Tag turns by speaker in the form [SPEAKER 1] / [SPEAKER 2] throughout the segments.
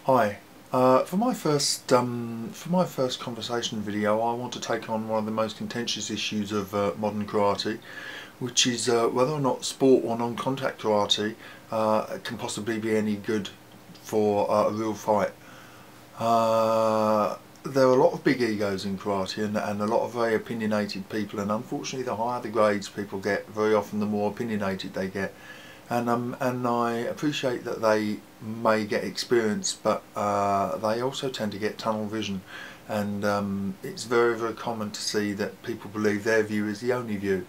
[SPEAKER 1] Hi. For my first conversation video, I want to take on one of the most contentious issues of modern karate, which is whether or not sport or non-contact karate can possibly be any good for a real fight. There are a lot of big egos in karate and a lot of very opinionated people, and unfortunately the higher the grades people get, very often the more opinionated they get. And I appreciate that they may get experience, but they also tend to get tunnel vision, and it's very common to see that people believe their view is the only view.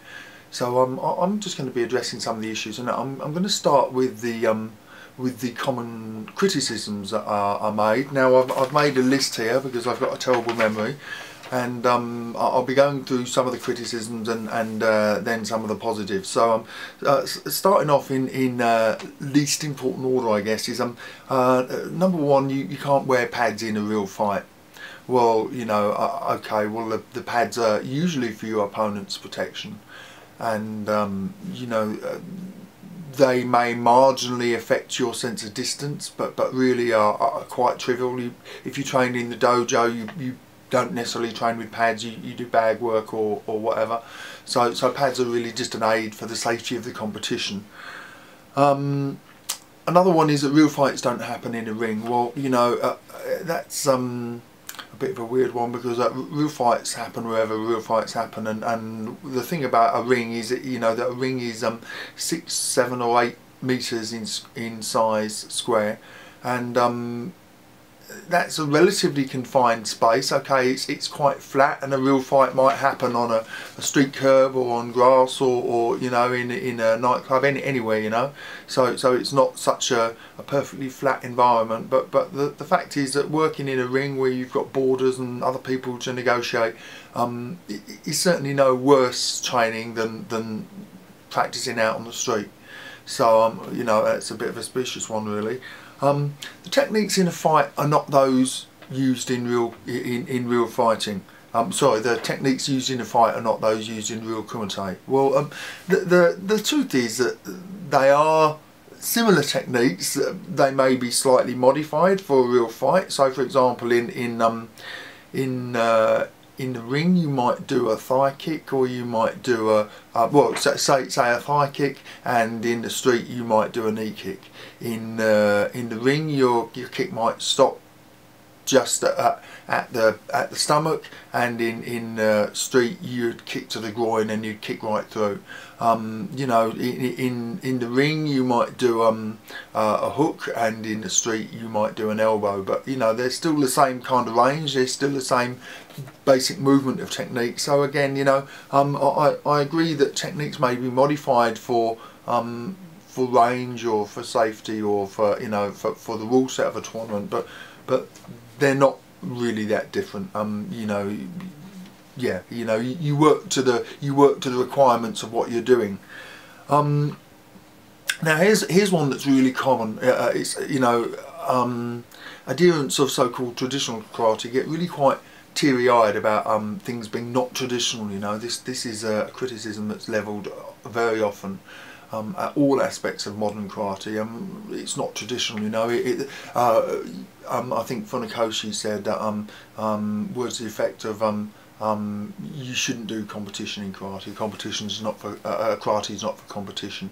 [SPEAKER 1] So I'm just going to be addressing some of the issues, and I'm going to start with the common criticisms that are made. Now I've made a list here because I've got a terrible memory, and I'll be going through some of the criticisms and then some of the positives. So starting off in least important order, I guess, is number one, you can't wear pads in a real fight. Well, you know, okay, well the pads are usually for your opponent's protection, and you know, they may marginally affect your sense of distance, but really are quite trivial. If you train in the dojo, you don't necessarily train with pads, you do bag work or whatever. So pads are really just an aid for the safety of the competition. Another one is that real fights don't happen in a ring. Well, you know, that's a bit of a weird one, because real fights happen wherever real fights happen, and the thing about a ring is that, you know, that a ring is 6, 7 or 8 meters in size square, and that's a relatively confined space. Okay, it's quite flat, and a real fight might happen on a street curb or on grass or you know, in a nightclub, anywhere, you know. So it's not such a perfectly flat environment, but the fact is that working in a ring where you've got borders and other people to negotiate is certainly no worse training than practicing out on the street. So you know, that's a bit of a specious one, really. The techniques in a fight are not those used in real fighting. Sorry, the techniques used in a fight are not those used in real kumite. Well, the truth is that they are similar techniques. They may be slightly modified for a real fight. So, for example, in the ring, you might do a thigh kick, or you might do well, say a thigh kick, and in the street you might do a knee kick. In the ring, your kick might stop just at the stomach, and in street you'd kick to the groin and you'd kick right through. You know, in the ring you might do a hook, and in the street you might do an elbow, but you know, there's still the same kind of range, there's still the same basic movement of technique. So again, you know, I agree that techniques may be modified for range or for safety or for, you know, for the rule set of a tournament, but they're not really that different. You know, yeah, you know, you work to the requirements of what you're doing. Now here's one that's really common. It's, you know, adherents of so-called traditional karate get really quite teary-eyed about things being not traditional. You know, this is a criticism that's levelled very often at all aspects of modern karate. It's not traditional, you know. I think Funakoshi said that words to the effect of you shouldn't do competition in karate. Competition is not for karate is not for competition.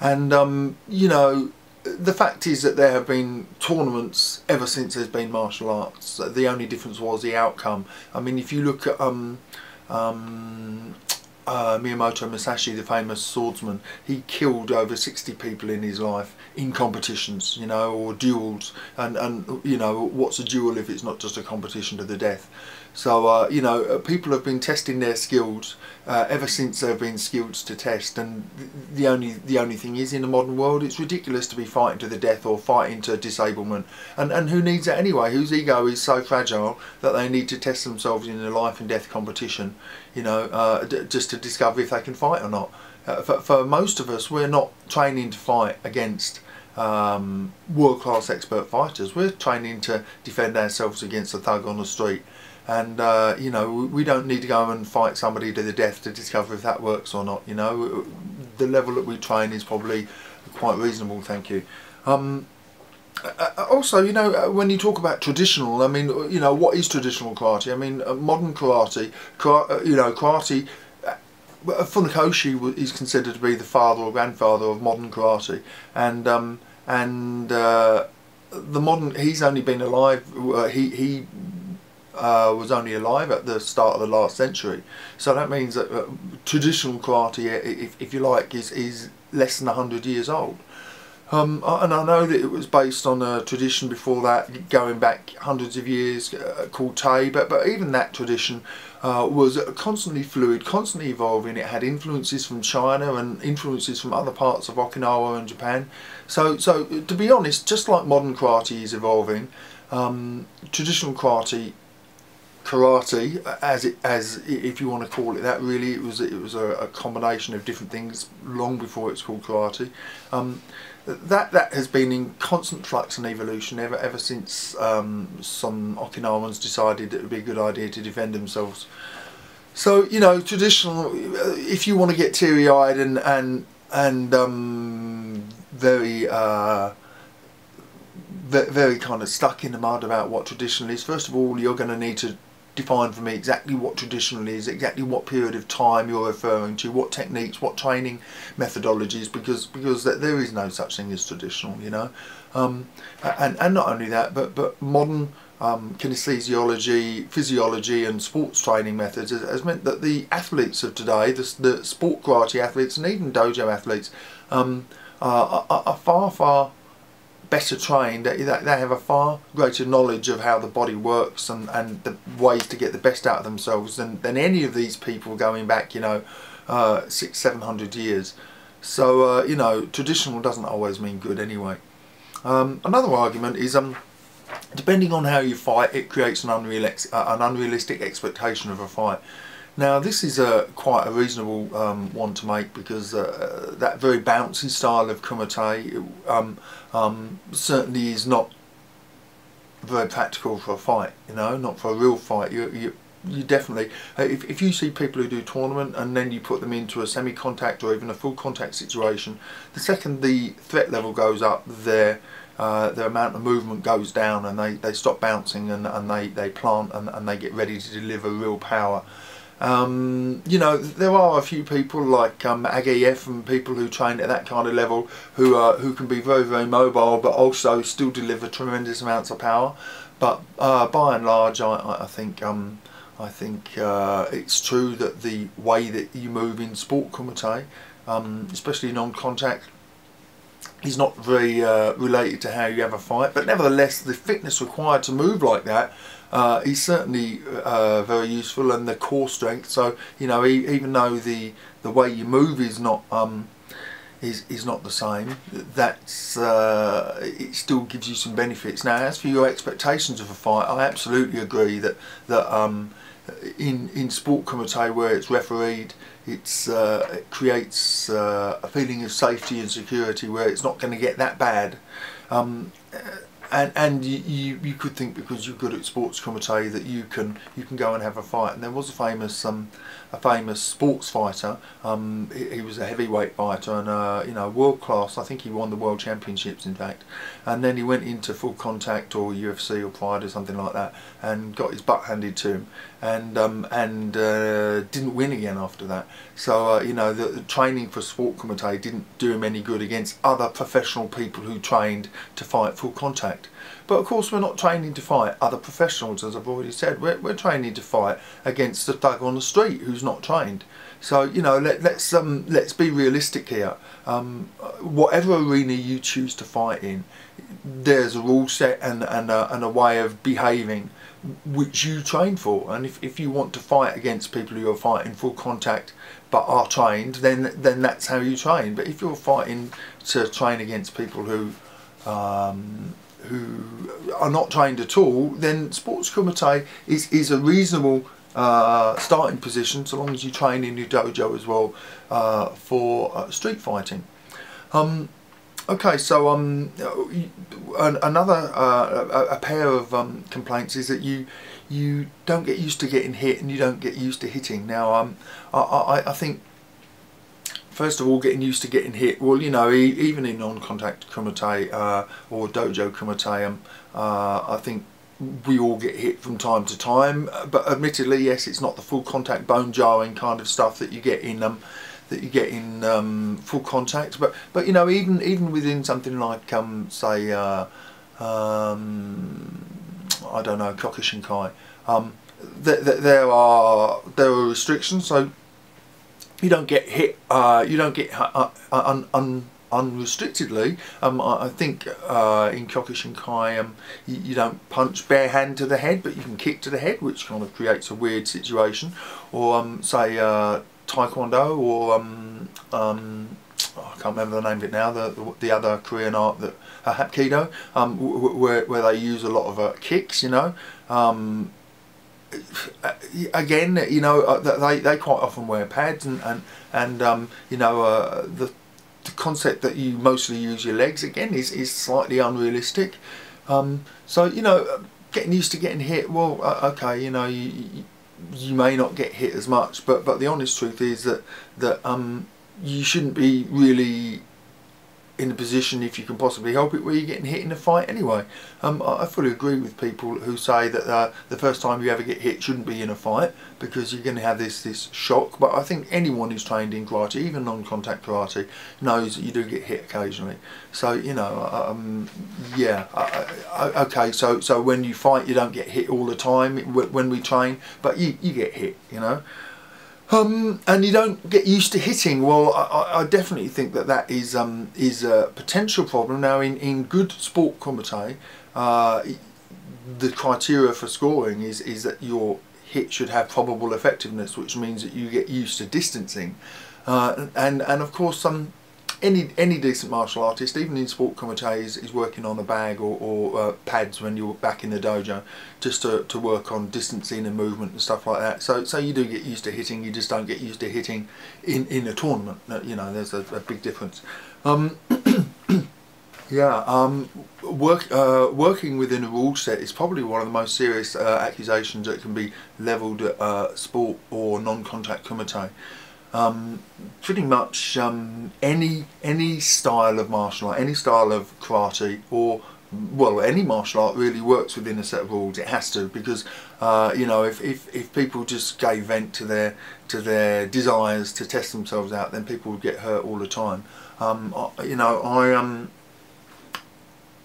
[SPEAKER 1] And you know, the fact is that there have been tournaments ever since there's been martial arts. The only difference was the outcome. I mean, if you look at Miyamoto Musashi, the famous swordsman, he killed over 60 people in his life in competitions, you know, or duels, and you know, what's a duel if it's not just a competition to the death? So you know, people have been testing their skills ever since there have been skills to test, and the only thing is, in the modern world, it's ridiculous to be fighting to the death or fighting to disablement, and who needs that anyway? Whose ego is so fragile that they need to test themselves in a life and death competition, you know, just to discover if they can fight or not? For most of us, we're not training to fight against world-class expert fighters. We're training to defend ourselves against a thug on the street. And you know, we don't need to go and fight somebody to the death to discover if that works or not. You know, the level that we train is probably quite reasonable, thank you. Also, you know, when you talk about traditional, I mean, you know, what is traditional karate? I mean, modern karate, you know, karate. Funakoshi is considered to be the father or grandfather of modern karate, and the modern, he's only been alive. He was only alive at the start of the last century, so that means that traditional karate, if you like, is less than 100 years old. And I know that it was based on a tradition before that, going back hundreds of years, called Tei, but even that tradition was constantly fluid, constantly evolving. It had influences from China and influences from other parts of Okinawa and Japan. So to be honest, just like modern karate is evolving, traditional karate, as if you want to call it that, really it was a combination of different things long before it's called karate. That has been in constant flux and evolution ever since some Okinawans decided it would be a good idea to defend themselves. So, you know, traditional, if you want to get teary-eyed and very very kind of stuck in the mud about what traditional is, first of all you're going to need to define for me exactly what traditional is, exactly what period of time you're referring to, what techniques, what training methodologies, because there is no such thing as traditional, you know. And not only that, but modern kinesiology, physiology and sports training methods has meant that the athletes of today, the sport karate athletes and even dojo athletes, are far better trained. They have a far greater knowledge of how the body works and the ways to get the best out of themselves than any of these people going back, you know, 600-700 years. So you know, traditional doesn't always mean good anyway. Another argument is depending on how you fight, it creates an unrealistic expectation of a fight. Now this is quite a reasonable one to make, because that very bouncy style of kumite certainly is not very practical for a fight, you know, not for a real fight. You definitely, if you see people who do tournament and then you put them into a semi-contact or even a full contact situation, the second the threat level goes up, their amount of movement goes down, and they stop bouncing and they plant and they get ready to deliver real power. You know, there are a few people like Ageyev and people who train at that kind of level who can be very mobile but also still deliver tremendous amounts of power. But by and large, I think it's true that the way that you move in sport kumite, especially non-contact, is not very related to how you have a fight. But nevertheless, the fitness required to move like that is certainly very useful, and the core strength. So you know, even though the way you move is not the same, that's it still gives you some benefits. Now, as for your expectations of a fight, I absolutely agree that in sport kumite, where it's refereed, it creates a feeling of safety and security, where it's not going to get that bad. And you could think, because you're good at sports kumite, that you can go and have a fight. And there was a famous sports fighter. He was a heavyweight fighter and you know, world class. I think he won the world championships, in fact. And then he went into full contact or UFC or Pride or something like that, and got his butt handed to him, and didn't win again after that. So you know, the training for sport kumite didn't do him any good against other professional people who trained to fight full contact. But of course, we're not training to fight other professionals, as I've already said. We're training to fight against a thug on the street who's not trained. So you know, let's be realistic here. Whatever arena you choose to fight in, there's a rule set and a way of behaving which you train for. And if you want to fight against people who are fighting full contact but are trained, then that's how you train. But if you're fighting to train against people who are not trained at all, then sports kumite is a reasonable starting position, so long as you train in your dojo as well for street fighting. Okay, so another a pair of complaints is that you don't get used to getting hit and you don't get used to hitting. Now I think first of all, getting used to getting hit. Well, you know, even in non-contact kumite or dojo kumite, I think we all get hit from time to time. But admittedly, yes, it's not the full contact bone jarring kind of stuff that you get in full contact. But you know, even within something like say I don't know, Kyokushinkai, there are restrictions, so you don't get hit. You don't get unrestrictedly. I think in Kyokushinkai, you don't punch bare hand to the head, but you can kick to the head, which kind of creates a weird situation. Or say Taekwondo, or I can't remember the name of it now. The other Korean art, that Hapkido, where they use a lot of kicks. You know. Again, you know, they quite often wear pads, and you know, the concept that you mostly use your legs again is slightly unrealistic. So you know, getting used to getting hit. Well, okay, you know, you may not get hit as much, but the honest truth is that you shouldn't be really in a position, if you can possibly help it, where you're getting hit in a fight anyway. I fully agree with people who say that the first time you ever get hit shouldn't be in a fight, because you're going to have this shock. But I think anyone who's trained in karate, even non-contact karate, knows that you do get hit occasionally. So you know, yeah, okay. So when you fight, you don't get hit all the time when we train, but you get hit. You know. And you don't get used to hitting. Well, I definitely think that is a potential problem. Now, in good sport kumite, the criteria for scoring is that your hit should have probable effectiveness, which means that you get used to distancing. And of course, any decent martial artist, even in sport kumite, is working on a bag or pads when you're back in the dojo, just to work on distancing and movement and stuff like that. So you do get used to hitting. You just don't get used to hitting in a tournament. You know, there's a big difference. Yeah, working within a rule set is probably one of the most serious accusations that can be levelled at sport or non-contact kumite. Pretty much any style of martial art, any style of karate, or well, any martial art really works within a set of rules. It has to, because you know, if people just gave vent to their desires to test themselves out, then people would get hurt all the time. You know,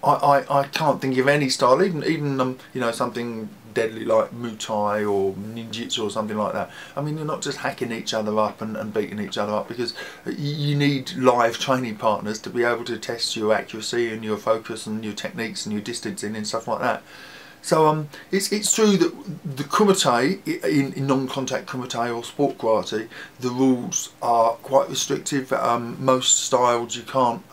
[SPEAKER 1] I can't think of any style, even you know, something deadly like Muay Thai or ninjutsu or something like that. I mean, you're not just hacking each other up and beating each other up, because you need live training partners to be able to test your accuracy and your focus and your techniques and your distancing and stuff like that. So it's true that the kumite, in non-contact kumite or sport karate, the rules are quite restrictive. Most styles you can't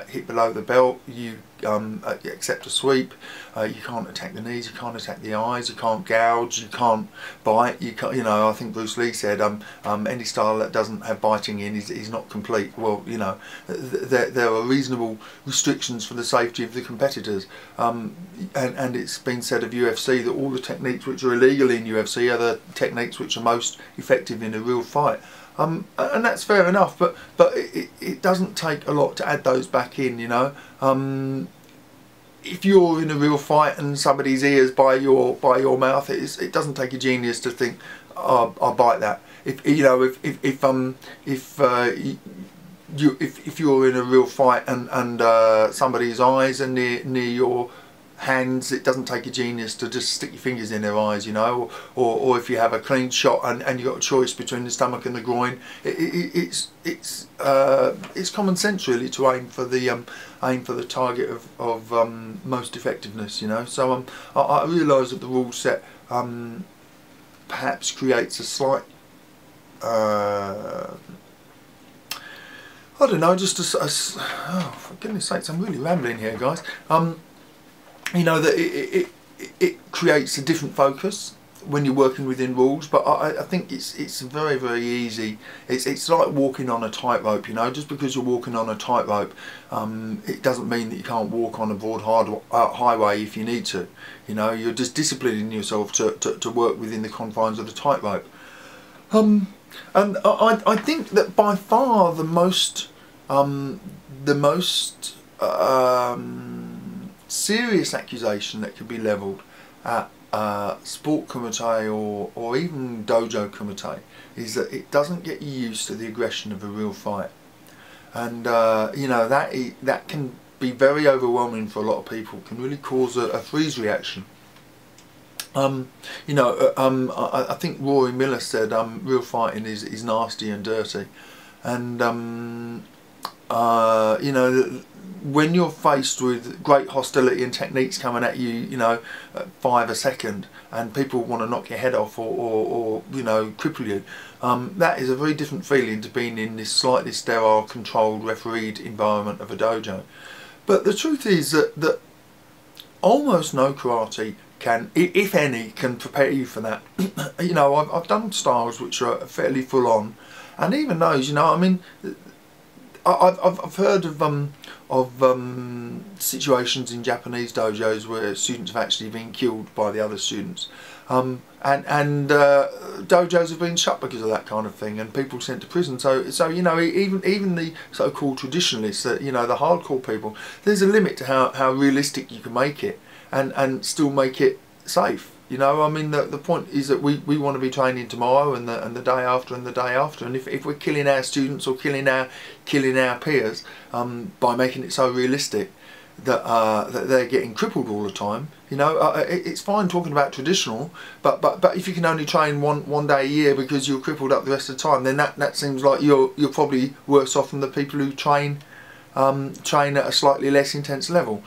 [SPEAKER 1] hit below the belt, you accept a sweep, you can't attack the knees, you can't attack the eyes, you can't gouge, you can't bite, you know, I think Bruce Lee said any style that doesn't have biting in is not complete. Well, you know, there are reasonable restrictions for the safety of the competitors, and it's been said of UFC that all the techniques which are illegal in UFC are the techniques which are most effective in a real fight. And that's fair enough, but it doesn't take a lot to add those back in, you know. If you're in a real fight and somebody's ears by your mouth, it doesn't take a genius to think, oh, I'll bite that. If you know, if you're in a real fight and somebody's eyes are near your hands, it doesn't take a genius to just stick your fingers in their eyes, you know. Or if you have a clean shot and you've got a choice between the stomach and the groin, it's common sense really to aim for the target of most effectiveness, you know. So I realise that the rule set perhaps creates a slight I don't know, just oh, for goodness sakes, I'm really rambling here, guys. You know, that it creates a different focus when you're working within rules, but I think it's very, very easy. It's like walking on a tightrope, you know. Just because you're walking on a tightrope, it doesn't mean that you can't walk on a broad highway if you need to. You know, you're just disciplining yourself to work within the confines of the tightrope. And I think that by far the most serious accusation that could be levelled at sport kumite or even dojo kumite is that it doesn't get you used to the aggression of a real fight. And you know, that can be very overwhelming for a lot of people, can really cause a freeze reaction. You know, I think Rory Miller said real fighting is nasty and dirty, and you know, when you're faced with great hostility and techniques coming at you, you know, at 5 a second, and people want to knock your head off or you know, cripple you, that is a very different feeling to being in this slightly sterile, controlled, refereed environment of a dojo. But the truth is that almost no karate can, if any, can prepare you for that. You know, I've done styles which are fairly full on, and even those, you know, I mean, I've heard of situations in Japanese dojos where students have actually been killed by the other students, and dojos have been shut because of that kind of thing, and people sent to prison. So you know, even the so-called traditionalists, you know, the hardcore people, there's a limit to how realistic you can make it and still make it safe. You know, I mean, the point is that we want to be training tomorrow and the day after and the day after, and if we're killing our students or killing our peers by making it so realistic that that they're getting crippled all the time, you know, it's fine talking about traditional, but if you can only train one day a year because you're crippled up the rest of the time, then that seems like you're probably worse off than the people who train at a slightly less intense level.